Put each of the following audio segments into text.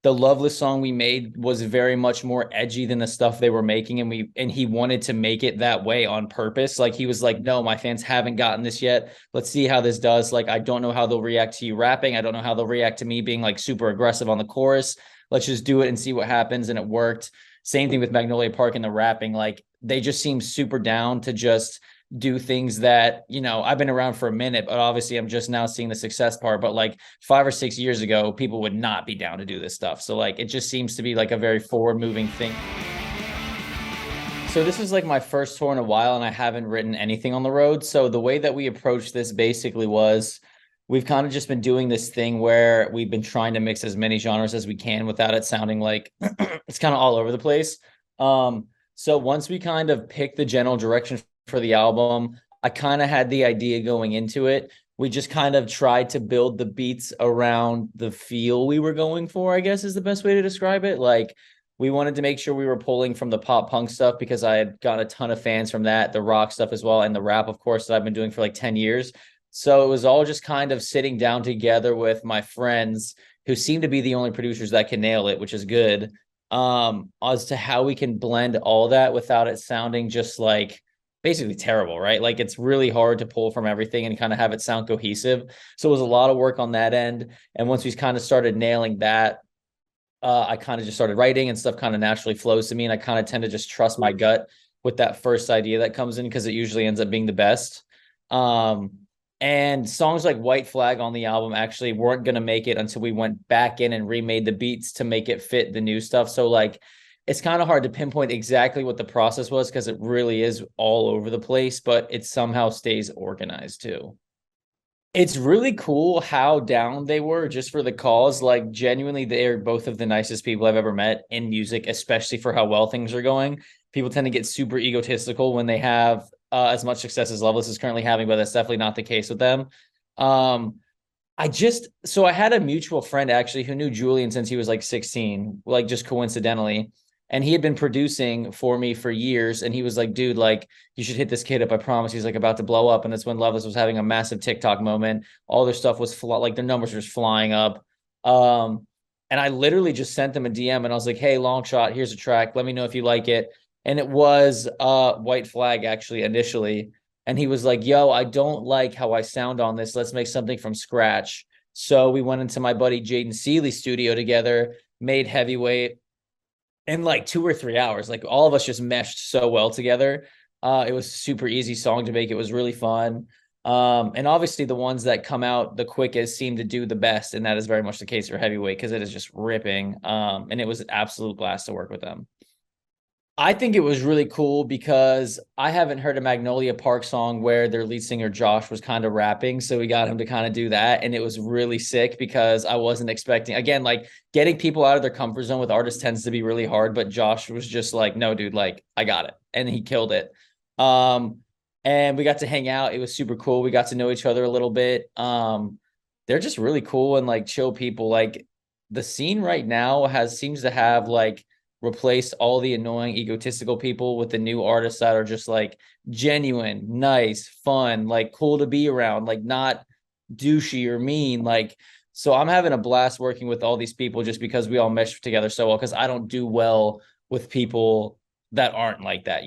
the Loveless song we made was very much more edgy than the stuff they were making, and he wanted to make it that way on purpose. Like he was like, no, my fans haven't gotten this yet. Let's see how this does. Like I don't know how they'll react to you rapping. I don't know how they'll react to me being like super aggressive on the chorus. Let's just do it and see what happens. And it worked. Same thing with Magnolia Park and the rapping. Like they just seem super down to just do things that, I've been around for a minute, but obviously I'm just now seeing the success part. But like 5 or 6 years ago, people would not be down to do this stuff. So like it just seems to be like a very forward moving thing. So this is like my first tour in a while, and I haven't written anything on the road. So the way that we approached this basically was we've kind of just been doing this thing where we've been trying to mix as many genres as we can without it sounding like it's kind of all over the place. So once we kind of picked the general direction for the album, I kind of had the idea going into it. We just kind of tried to build the beats around the feel we were going for, I guess is the best way to describe it. Like we wanted to make sure we were pulling from the pop punk stuff because I had gotten a ton of fans from that, the rock stuff as well, and the rap, of course, that I've been doing for like 10 years. So it was all just kind of sitting down together with my friends who seem to be the only producers that can nail it, which is good, as to how we can blend all that without it sounding just like basically terrible, right? Like it's really hard to pull from everything and kind of have it sound cohesive. So it was a lot of work on that end. And once we kind of started nailing that, I kind of just started writing and stuff kind of naturally flows to me. And I kind of tend to just trust my gut with that first idea that comes in because it usually ends up being the best. Um, and songs like White Flag on the album actually weren't going to make it until we went back in and remade the beats to make it fit the new stuff. So like, it's kind of hard to pinpoint exactly what the process was because it really is all over the place, but it somehow stays organized too. It's really cool how down they were just for the cause. Like, genuinely, they're both of the nicest people I've ever met in music, especially for how well things are going. People tend to get super egotistical when they have as much success as Loveless is currently having, but that's definitely not the case with them. Um, so I had a mutual friend actually who knew Julian since he was like 16, like just coincidentally. And he had been producing for me for years. And he was like, dude, like, you should hit this kid up. I promise. He's like about to blow up. And that's when Loveless was having a massive TikTok moment. All their stuff was like their numbers were just flying up. And I literally just sent them a DM and I was like, hey, long shot, here's a track. Let me know if you like it. And it was White Flag actually initially. And he was like, yo, I don't like how I sound on this. Let's make something from scratch. So we went into my buddy Jaden Seeley's studio together, made Heavyweight in like 2 or 3 hours. Like all of us just meshed so well together. It was a super easy song to make. It was really fun. And obviously the ones that come out the quickest seem to do the best. And that is very much the case for Heavyweight because it is just ripping. And it was an absolute blast to work with them. I think it was really cool because I haven't heard a Magnolia Park song where their lead singer Josh was kind of rapping. So we got him to kind of do that. And it was really sick because I wasn't expecting, again, like getting people out of their comfort zone with artists tends to be really hard. But Josh was just like, no, dude, like I got it. And he killed it. Um, and we got to hang out. It was super cool. We got to know each other a little bit. They're just really cool and like chill people. Like the scene right now seems to have like replaced all the annoying egotistical people with the new artists that are just like genuine, nice, fun, like cool to be around, like not douchey or mean. Like, so I'm having a blast working with all these people just because we all mesh together so well. Cause I don't do well with people that aren't like that,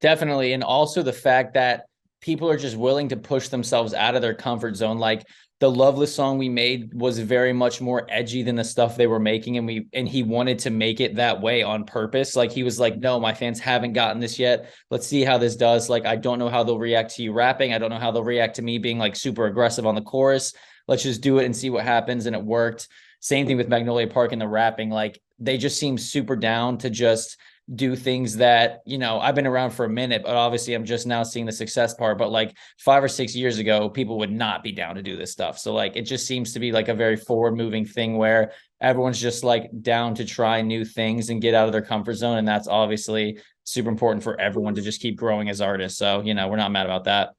Definitely. And also the fact that people are just willing to push themselves out of their comfort zone. Like the Loveless song we made was very much more edgy than the stuff they were making. And he wanted to make it that way on purpose. Like he was like, no, my fans haven't gotten this yet. Let's see how this does. Like, I don't know how they'll react to you rapping. I don't know how they'll react to me being like super aggressive on the chorus. Let's just do it and see what happens. And it worked. Same thing with Magnolia Park and the rapping. Like they just seem super down to just do things that, I've been around for a minute, but obviously I'm just now seeing the success part. But like 5 or 6 years ago, people would not be down to do this stuff. So like it just seems to be like a very forward moving thing where everyone's just like down to try new things and get out of their comfort zone. And that's obviously super important for everyone to just keep growing as artists. So, we're not mad about that.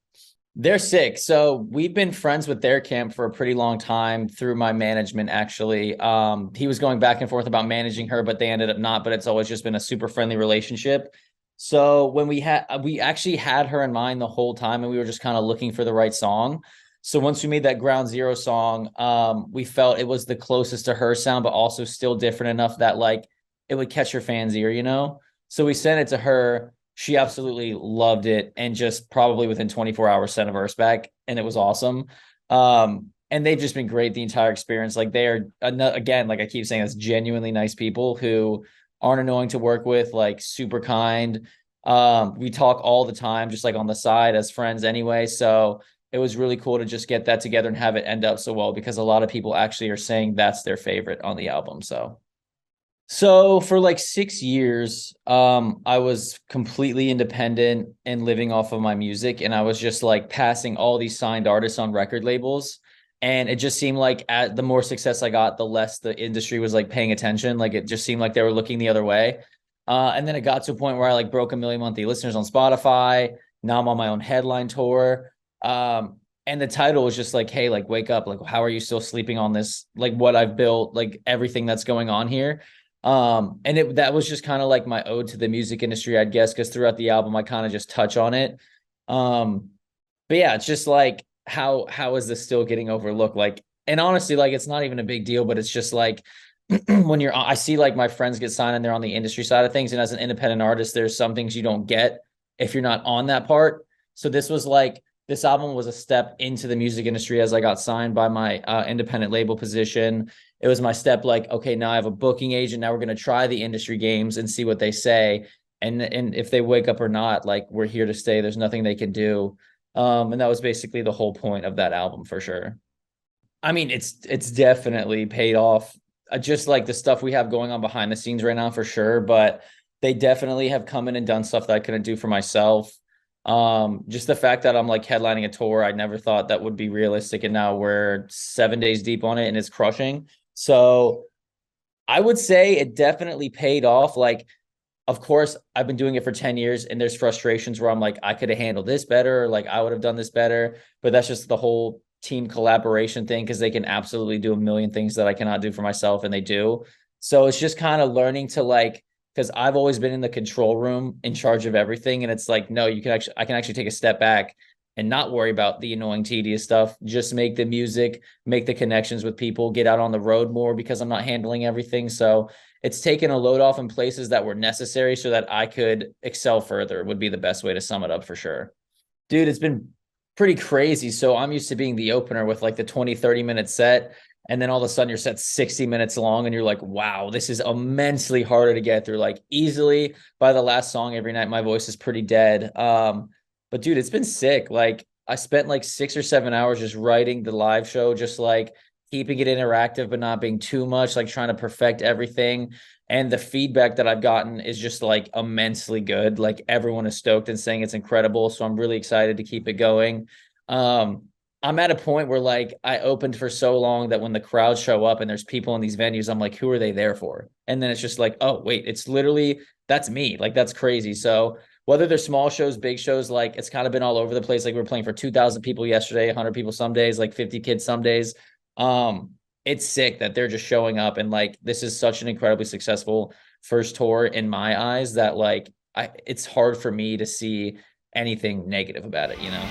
They're sick. So we've been friends with their camp for a pretty long time through my management, actually. He was going back and forth about managing her, but they ended up not, but it's always just been a super friendly relationship. So when we actually had her in mind the whole time and we were just kind of looking for the right song. So once we made that Ground Zero song, we felt it was the closest to her sound, but also still different enough that like it would catch her fans' ear, you know? So we sent it to her. She absolutely loved it and just probably within 24 hours sent a verse back, and it was awesome. And they've just been great the entire experience. Like they are, again, like I keep saying, it's genuinely nice people who aren't annoying to work with, like super kind. We talk all the time, just like on the side as friends anyway. So it was really cool to just get that together and have it end up so well, because a lot of people actually are saying that's their favorite on the album. So for like 6 years, I was completely independent and living off of my music. And I was just like passing all these signed artists on record labels. And it just seemed like the more success I got, the less the industry was like paying attention. Like it just seemed like they were looking the other way. And then it got to a point where I like broke 1 million monthly listeners on Spotify. Now I'm on my own headline tour. And the title was just like, hey, like wake up. Like, how are you still sleeping on this? Like what I've built, like everything that's going on here. And that was just kind of like my ode to the music industry, I'd guess, because throughout the album I kind of just touch on it. But yeah, it's just like how is this still getting overlooked? Like, and honestly, like it's not even a big deal, but it's just like when I see like my friends get signed and they're on the industry side of things, and as an independent artist, there's some things you don't get if you're not on that part. So this album was a step into the music industry as I got signed by my independent label position. It was my step like, okay, now I have a booking agent. Now we're going to try the industry games and see what they say. And if they wake up or not, like we're here to stay. There's nothing they can do. And that was basically the whole point of that album for sure. I mean, it's definitely paid off. Just like the stuff we have going on behind the scenes right now for sure, but they definitely have come in and done stuff that I couldn't do for myself. Just the fact that I'm like headlining a tour, I never thought that would be realistic, and now we're 7 days deep on it and it's crushing. So I would say it definitely paid off. Like, of course, I've been doing it for 10 years and there's frustrations where I'm like, I could have handled this better, or like I would have done this better. But that's just the whole team collaboration thing, because they can absolutely do a million things that I cannot do for myself, and they do. So it's just kind of learning to like, because I've always been in the control room in charge of everything. And it's like, no, I can actually take a step back and not worry about the annoying, tedious stuff. Just make the music, make the connections with people, get out on the road more because I'm not handling everything. So it's taken a load off in places that were necessary so that I could excel further, would be the best way to sum it up for sure. Dude, it's been pretty crazy. So I'm used to being the opener with like the 20, 30-minute set. And then all of a sudden your set's 60 minutes long and you're like, wow, this is immensely harder to get through. Like easily by the last song every night, my voice is pretty dead. But dude, it's been sick. Like I spent like 6 or 7 hours just writing the live show, just like keeping it interactive, but not being too much, like trying to perfect everything. And the feedback that I've gotten is just like immensely good. Like everyone is stoked and saying it's incredible. So I'm really excited to keep it going. I'm at a point where like I opened for so long that when the crowds show up and there's people in these venues, I'm like, who are they there for? And then it's just like, oh, wait, it's literally, that's me. Like, that's crazy. So whether they're small shows, big shows, like it's kind of been all over the place. Like we were playing for 2,000 people yesterday, 100 people some days, like 50 kids some days. It's sick that they're just showing up, and like this is such an incredibly successful first tour in my eyes that like it's hard for me to see anything negative about it, you know?